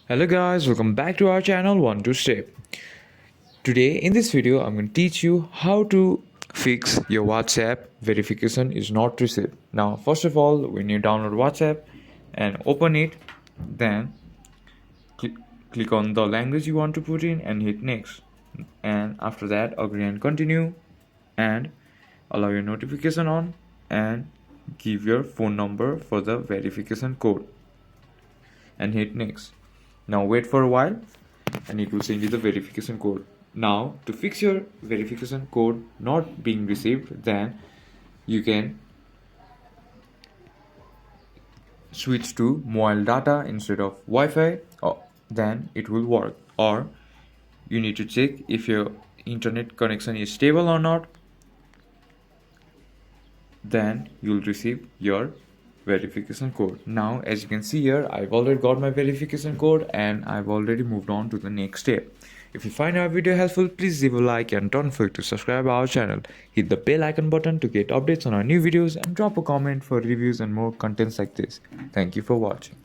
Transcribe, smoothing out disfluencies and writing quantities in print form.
Hello guys, welcome back to our channel One to Step. Today in this video I'm going to teach you how to fix your WhatsApp verification is not received. Now first of all, when you download WhatsApp and open it, then click on the language you want to put in and hit next. And after that, agree and continue and allow your notification on and give your phone number for the verification code and hit next. Now wait for a while and it will send you the verification code. Now to fix your verification code not being received, then you can switch to mobile data instead of Wi-Fi, or then it will work. Or you need to check if your internet connection is stable or not, then you'll receive your verification code. Now as you can see here, I've already got my verification code and I've already moved on to the next step. If you find our video helpful, please leave a like and don't forget to subscribe our channel. Hit the bell icon button to get updates on our new videos and drop a comment for reviews and more contents like this. Thank you for watching.